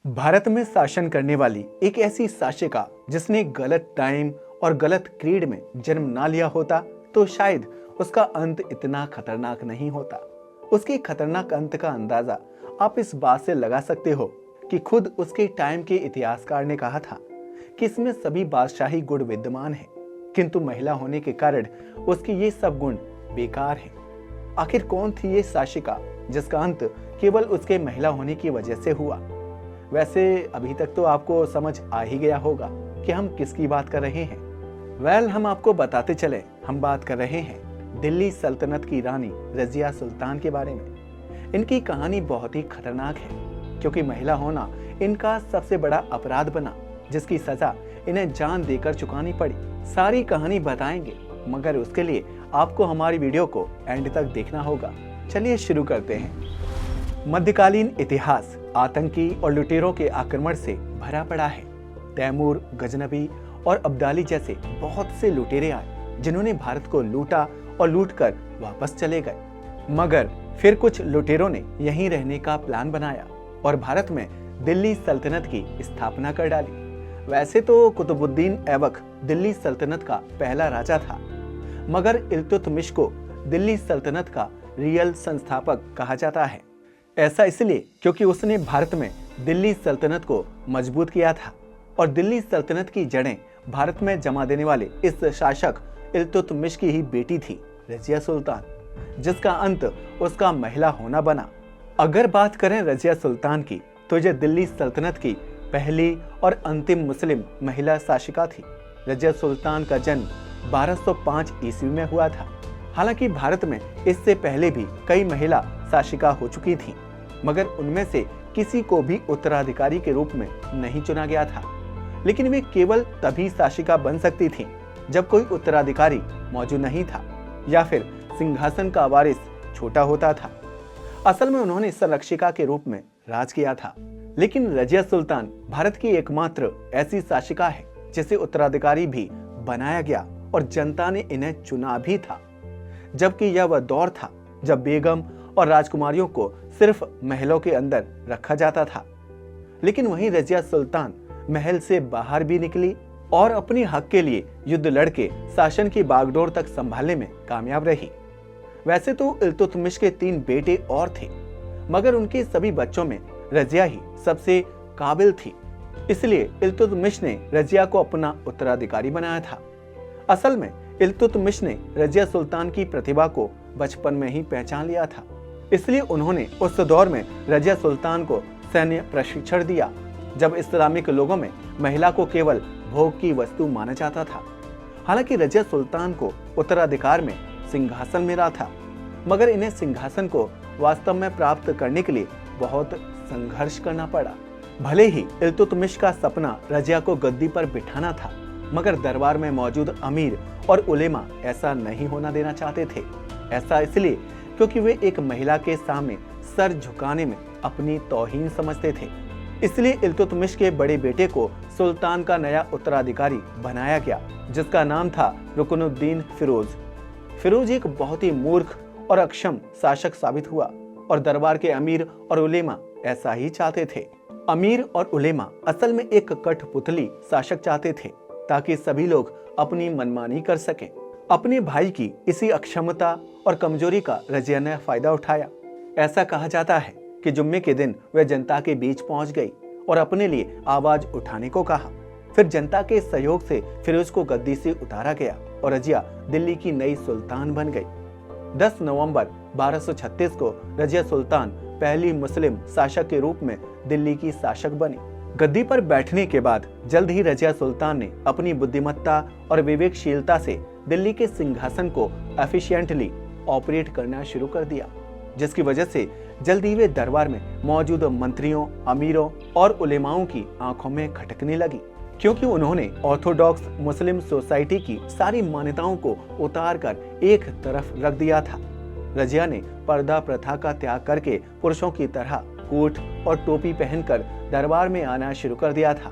भारत में शासन करने वाली एक ऐसी शासिका जिसने गलत टाइम और गलत क्रीड में जन्म ना लिया होता तो शायद उसका अंत इतना खतरनाक नहीं होता। उसके खतरनाक अंत का अंदाजा आप इस बात से लगा सकते हो कि खुद उसके टाइम के इतिहासकार ने कहा था कि इसमें सभी बादशाही गुण विद्यमान हैं, किंतु महिला होने के कारण उसके ये सब गुण बेकार हैं। आखिर कौन थी ये शासिका जिसका अंत केवल उसके महिला होने की वजह से हुआ? वैसे अभी तक तो आपको समझ आ ही गया होगा कि हम किसकी बात कर रहे हैं। हम आपको बताते चले, हम बात कर रहे हैं दिल्ली सल्तनत की रानी रजिया सुल्तान के बारे में। इनकी कहानी बहुत ही खतरनाक है क्योंकि महिला होना इनका सबसे बड़ा अपराध बना, जिसकी सजा इन्हें जान देकर चुकानी पड़ी। सारी कहानी बताएंगे, मगर उसके लिए आपको हमारी वीडियो को एंड तक देखना होगा। चलिए शुरू करते हैं। मध्यकालीन इतिहास आतंकी और लुटेरों के आक्रमण से भरा पड़ा है। तैमूर, गजनबी और अब्दाली जैसे बहुत से लुटेरे आए जिन्होंने भारत को लूटा और लूटकर वापस चले गए। मगर फिर कुछ लुटेरों ने यहीं रहने का प्लान बनाया और भारत में दिल्ली सल्तनत की स्थापना कर डाली। वैसे तो कुतुबुद्दीन ऐबक दिल्ली सल्तनत का पहला राजा था, मगर इल्तुतमिश को दिल्ली सल्तनत का रियल संस्थापक कहा जाता है। ऐसा इसलिए क्योंकि उसने भारत में दिल्ली सल्तनत को मजबूत किया था और दिल्ली सल्तनत की जड़ें भारत में जमा देने वाले इस शासक इल्तुतमिश की ही बेटी थी रजिया सुल्तान, जिसका अंत उसका महिला होना बना। अगर बात करें रजिया सुल्तान की तो यह दिल्ली सल्तनत की पहली और अंतिम मुस्लिम महिला शासिका थी। रजिया सुल्तान का जन्म 1205 ईस्वी में हुआ था। हालांकि भारत में इससे पहले भी कई महिला शासिका हो चुकी थी, मगर उनमें से किसी को भी उत्तराधिकारी के रूप में नहीं चुना गया था। लेकिन वे केवल तभी शासिका बन सकती थीं जब कोई उत्तराधिकारी मौजूद नहीं था या फिर सिंहासन का वारिस छोटा होता था। असल में उन्होंने संरक्षिका के रूप में राज किया था। लेकिन रजिया सुल्तान भारत की एकमात्र ऐसी शासिका है जिसे उत्तराधिकारी भी बनाया गया और जनता ने इन्हें चुना भी था, जबकि यह वह दौर था जब बेगम और राजकुमारियों को सिर्फ महलों के अंदर रखा जाता था। लेकिन वहीं रजिया सुल्तान महल से बाहर भी निकली और अपने हक के लिए युद्ध लड़के शासन की बागडोर तक संभालने में कामयाब रही। वैसे तो इल्तुतमिश के 3 बेटे और थे, मगर उनके सभी बच्चों में रजिया ही सबसे काबिल थी। इसलिए इल्तुतमिश ने रजिया को अपना उत्तराधिकारी बनाया था। असल में इल्तुतमिश ने रजिया सुल्तान की प्रतिभा को बचपन में ही पहचान लिया था, इसलिए उन्होंने उस दौर में रजिया सुल्तान को सैन्य प्रशिक्षण दिया जब इस्लामिक लोगों में महिला को केवल भोग की वस्तु माना जाता था। हालांकि रजिया सुल्तान को उत्तराधिकार में सिंहासन मिला था, मगर इन्हें सिंहासन को वास्तव में प्राप्त करने के लिए बहुत संघर्ष करना पड़ा। भले ही इल्तुतमिश का सपना रजिया को गद्दी पर बिठाना था, मगर दरबार में मौजूद अमीर और उलेमा ऐसा नहीं होना देना चाहते थे। ऐसा इसलिए क्योंकि वे एक महिला के सामने सर झुकाने में अपनी तौहीन समझते थे। इसलिए इल्तुतमिश के बड़े बेटे को सुल्तान का नया उत्तराधिकारी बनाया गया, जिसका नाम था रुकनुद्दीन फिरोज। फिरोज एक बहुत ही मूर्ख और अक्षम शासक साबित हुआ और दरबार के अमीर और उलेमा ऐसा ही चाहते थे। अमीर और उलेमा असल में एक कठपुतली शासक चाहते थे ताकि सभी लोग अपनी मनमानी कर सकें। अपने भाई की इसी अक्षमता और कमजोरी का रजिया ने फायदा उठाया। ऐसा कहा जाता है कि जुम्मे के दिन वह जनता के बीच पहुंच गई और अपने लिए आवाज उठाने को कहा। फिर जनता के सहयोग से फिरोज को गद्दी से उतारा गया और रजिया दिल्ली की नई सुल्तान बन गई। 10 नवंबर 1236 को रजिया सुल्तान पहली मुस्लिम शासक के रूप में दिल्ली की शासक बनी। गद्दी पर बैठने के बाद जल्द ही रजिया सुल्तान ने अपनी बुद्धिमत्ता और विवेकशीलता से दिल्ली के सिंहासन को एफिशिएंटली ऑपरेट करना शुरू कर दिया, जिसकी वजह से जल्द ही वे दरबार में मौजूद मंत्रियों, अमीरों और उलेमाओं की आंखों में खटकने लगी, क्योंकि उन्होंने ऑर्थोडॉक्स मुस्लिम सोसाइटी की सारी मान्यताओं को उतार कर एक तरफ रख दिया था। रजिया ने पर्दा प्रथा का त्याग करके पुरुषों की तरह कोट और टोपी पहनकर दरबार में आना शुरू कर दिया था,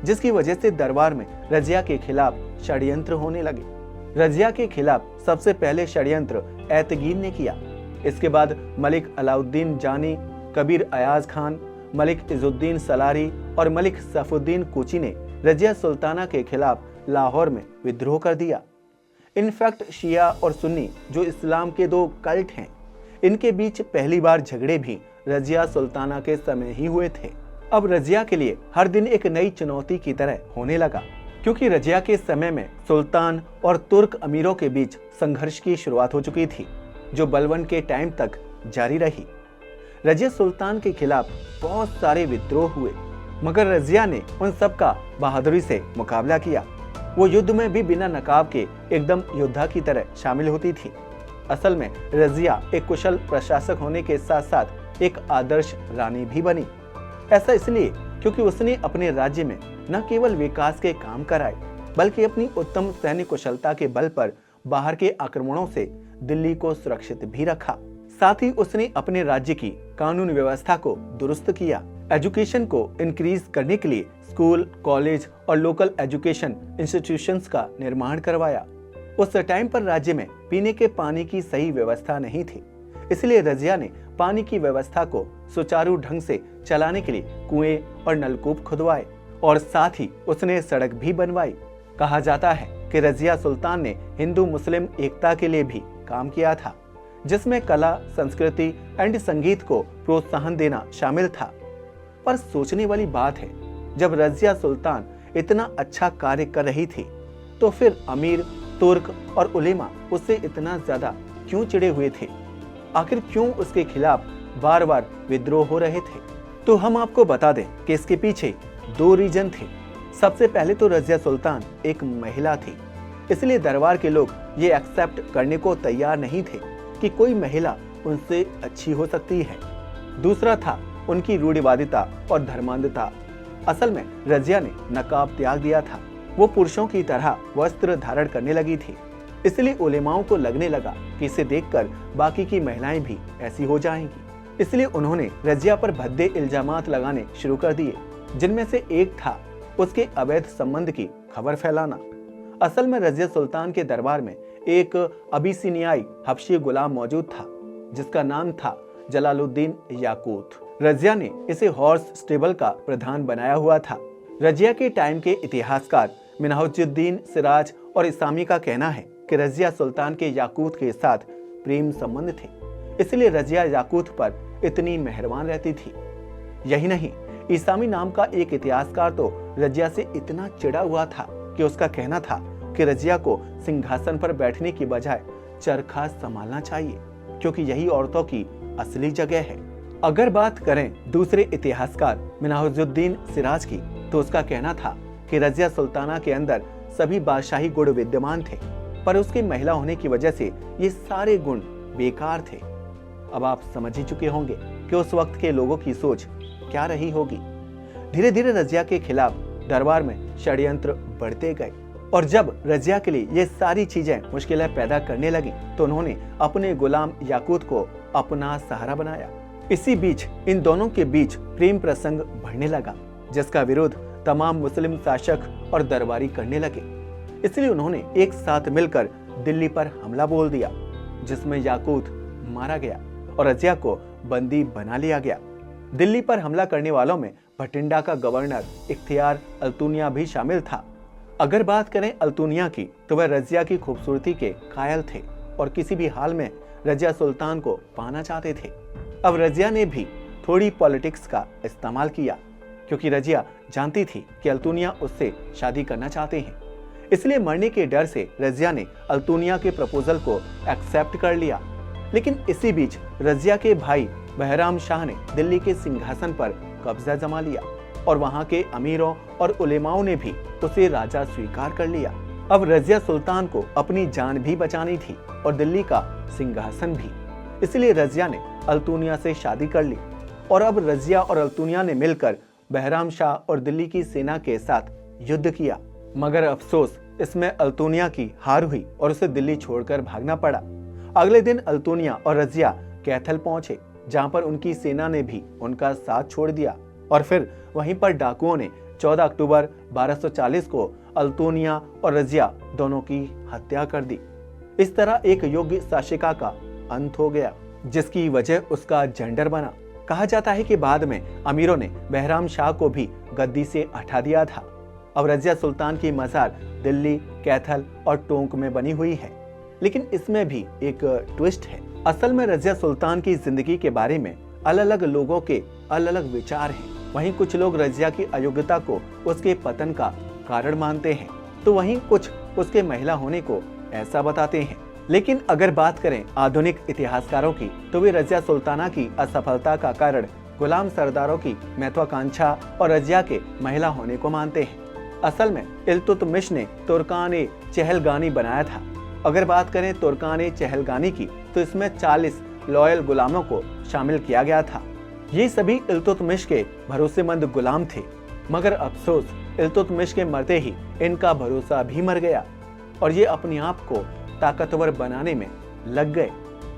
जिसकी वजह से दरबार में रजिया के खिलाफ षड्यंत्र होने लगे। रजिया के खिलाफ सबसे पहले षड्यंत्र ऐतगीन ने किया। इसके बाद मलिक अलाउद्दीन जानी, कबीर अयाज खान, मलिक इजुद्दीन सलारी और मलिक सैफुद्दीन कोची ने रजिया सुल्ताना के खिलाफ लाहौर में विद्रोह कर दिया। इनफैक्ट शिया और सुन्नी जो इस्लाम के दो कल्ट हैं, इनके बीच पहली बार झगड़े भी रजिया सुल्ताना के समय ही हुए थे। अब रजिया के लिए हर दिन एक नई चुनौती की तरह होने लगा, क्योंकि रजिया के समय में सुल्तान और तुर्क अमीरों के बीच संघर्ष की शुरुआत हो चुकी थी, जो बलबन के टाइम तक जारी रही। रजिया सुल्तान के खिलाफ बहुत सारे विद्रोह हुए, मगर रजिया ने उन सब का बहादुरी से मुकाबला किया। वो युद्ध में भी बिना नकाब के एकदम योद्धा की तरह शामिल होती थी। असल में रजिया एक कुशल प्रशासक होने के साथ साथ एक आदर्श रानी भी बनी। ऐसा इसलिए क्योंकि उसने अपने राज्य में न केवल विकास के काम कराए, बल्कि अपनी उत्तम सैन्य कुशलता के बल पर बाहर के आक्रमणों से दिल्ली को सुरक्षित भी रखा। साथ ही उसने अपने राज्य की कानून व्यवस्था को दुरुस्त किया। एजुकेशन को इंक्रीज करने के लिए स्कूल, कॉलेज और लोकल एजुकेशन इंस्टीट्यूशंस का निर्माण करवाया। उस टाइम पर राज्य में पीने के पानी की सही व्यवस्था नहीं थी, इसलिए रजिया ने पानी की व्यवस्था को सुचारू ढंग से चलाने के लिए कुएं और नलकूप खुदवाए और साथ ही उसने सड़क भी बनवाई। कहा जाता है कि रजिया सुल्तान ने हिंदू मुस्लिम एकता के लिए भी काम किया था, जिसमें कला, संस्कृति एंड संगीत को प्रोत्साहन देना शामिल था। पर सोचने वाली बात है, जब रजिया सुल्तान इतना अच्छा कार्य कर रही थी, तो फिर अमीर, तुर्क और उलेमा उससे इतना ज्यादा क्यों चिढ़े हुए थे? आखिर क्यों उसके खिलाफ बार बार विद्रोह हो रहे थे? तो हम आपको बता दें कि इसके पीछे दो रीजन थे। सबसे पहले तो रजिया सुल्तान एक महिला थी, इसलिए दरबार के लोग ये एक्सेप्ट करने को तैयार नहीं थे कि कोई महिला उनसे अच्छी हो सकती है। दूसरा था उनकी रूढ़िवादिता और धर्मांधता। असल में रजिया ने नकाब त्याग दिया था, वो पुरुषों की तरह वस्त्र धारण करने लगी थी, इसलिए उलेमाओं को लगने लगा कि इसे देखकर बाकी की महिलाएं भी ऐसी हो जाएंगी। इसलिए उन्होंने रजिया पर भद्दे इल्जामात लगाने शुरू कर दिए, जिनमें से एक था उसके अवैध संबंध की खबर फैलाना। असल में रजिया सुल्तान के दरबार में एक अबिसिनियाई हबशी गुलाम मौजूद था, जिसका नाम था जलालुद्दीन याकूत। रजिया ने इसे हॉर्स स्टेबल का प्रधान बनाया हुआ था। रजिया के टाइम के इतिहासकार मिन्हाजुद्दीन सिराज और इस्लामी का कहना है कि रजिया सुल्तान के याकूत के साथ प्रेम संबंध थे, इसलिए रजिया याकूत पर इतनी मेहरबान रहती थी। यही नहीं, इस्लामी नाम का एक इतिहासकार तो रजिया से इतना चिढ़ा हुआ था कि उसका कहना था कि रजिया को सिंहासन पर बैठने की बजाय चरखा संभालना चाहिए, क्योंकि यही औरतों की असली जगह है। अगर बात करें दूसरे इतिहासकार मिन्हाजुद्दीन सिराज की, तो उसका कहना था कि रजिया सुल्ताना के अंदर सभी बादशाही गुण विद्यमान थे, पर उसकी महिला होने की वजह से ये सारे गुण बेकार थे। अब आप समझ ही चुके होंगे कि उस वक्त के लोगों की सोच क्या रही होगी। धीरे धीरे रजिया के खिलाफ दरबार में षड्यंत्र बढ़ते गए, और जब रजिया के लिए ये सारी चीजें मुश्किलें पैदा करने लगी, तो उन्होंने अपने गुलाम याकूत को अपना सहारा बनाया। इसी बीच इन दोनों के बीच प्रेम प्रसंग बढ़ने लगा, जिसका विरोध तमाम मुस्लिम शासक और दरबारी करने लगे। इसलिए उन्होंने एक साथ मिलकर दिल्ली पर हमला बोल दिया, जिसमें याकूत मारा गया और रजिया को बंदी बना लिया गया। दिल्ली पर हमला करने वालों में भटिंडा का गवर्नर इख्तियार अल्तुनिया भी शामिल था। अगर बात करें अल्तुनिया की, तो वह रजिया की खूबसूरती के कायल थे और किसी भी हाल में रजिया सुल्तान को पाना चाहते थे। अब रजिया ने भी थोड़ी पॉलिटिक्स का इस्तेमाल किया, क्योंकि रजिया जानती थी कि अल्तुनिया उससे शादी करना चाहते हैं। इसलिए मरने के डर से रजिया ने अल्तुनिया के प्रपोजल को एक्सेप्ट कर लिया। लेकिन इसी बीच रजिया के भाई बहराम शाह ने दिल्ली के सिंहासन पर कब्जा जमा लिया और वहां के अमीरों और उलेमाओं ने भी उसे राजा स्वीकार कर लिया। अब रजिया सुल्तान को अपनी जान भी बचानी थी और दिल्ली का सिंहासन भी, इसलिए रजिया ने अल्तुनिया से शादी कर ली। और अब रजिया और अल्तुनिया ने मिलकर बहराम शाह और दिल्ली की सेना के साथ युद्ध किया, मगर अफसोस इसमें अल्तुनिया की हार हुई और उसे दिल्ली छोड़कर भागना पड़ा। अगले दिन अल्तुनिया और रजिया कैथल पहुंचे, जहां पर उनकी सेना ने भी उनका साथ छोड़ दिया और फिर वहीं पर डाकुओं ने 14 अक्टूबर 1240 को अल्तुनिया और रजिया दोनों की हत्या कर दी। इस तरह एक योग्य शासिका का अंत हो गया, जिसकी वजह उसका जेंडर बना। कहा जाता है कि बाद में अमीरों ने बहराम शाह को भी गद्दी से हटा दिया था। अब रजिया सुल्तान की मजार दिल्ली, कैथल और टोंक में बनी हुई है, लेकिन इसमें भी एक ट्विस्ट है। असल में रजिया सुल्तान की जिंदगी के बारे में अलग अलग लोगों के अलग अलग विचार हैं। वहीं कुछ लोग रजिया की अयोग्यता को उसके पतन का कारण मानते हैं, तो वहीं कुछ उसके महिला होने को ऐसा बताते हैं। लेकिन अगर बात करें आधुनिक इतिहासकारों की, तो वे रजिया सुल्ताना की असफलता का कारण गुलाम सरदारों की महत्वाकांक्षा और रजिया के महिला होने को मानते हैं। असल में इल्तुतमिश ने तुर्कान चहलगानी बनाया था। अगर बात करें तुर्कान चहलगानी की, तो इसमें 40 लॉयल गुलामों को शामिल किया गया था। ये सभी इल्तुतमिश के भरोसेमंद गुलाम थे, मगर अफसोस इल्तुतमिश के मरते ही इनका भरोसा भी मर गया और ये अपने आप को ताकतवर बनाने में लग गए,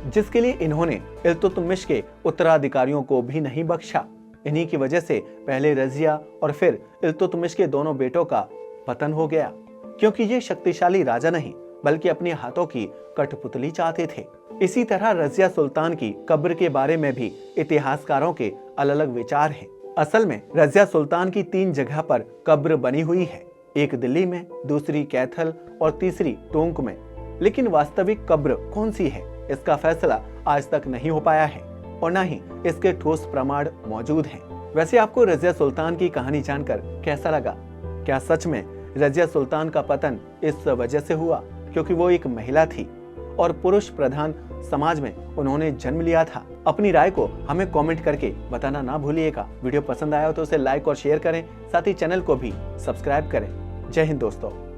जिसके लिए इन्होंने इल्तुतमिश के उत्तराधिकारियों को भी नहीं बख्शा। इन्हीं की वजह से पहले रजिया और फिर इल्तुतमिश के दोनों बेटों का पतन हो गया, क्योंकि ये शक्तिशाली राजा नहीं बल्कि अपने हाथों की कठपुतली चाहते थे। इसी तरह रजिया सुल्तान की कब्र के बारे में भी इतिहासकारों के अलग अलग विचार हैं। असल में रजिया सुल्तान की 3 जगह पर कब्र बनी हुई है, एक दिल्ली में, दूसरी कैथल और तीसरी टोंक में। लेकिन वास्तविक कब्र कौन सी है, इसका फैसला आज तक नहीं हो पाया है और न ही इसके ठोस प्रमाण मौजूद हैं। वैसे आपको रजिया सुल्तान की कहानी जानकर कैसा लगा? क्या सच में रजिया सुल्तान का पतन इस वजह से हुआ क्योंकि वो एक महिला थी और पुरुष प्रधान समाज में उन्होंने जन्म लिया था? अपनी राय को हमें कमेंट करके बताना ना भूलिएगा। वीडियो पसंद आया हो तो उसे लाइक और शेयर करें, साथ ही चैनल को भी सब्सक्राइब करें। जय हिंद दोस्तों।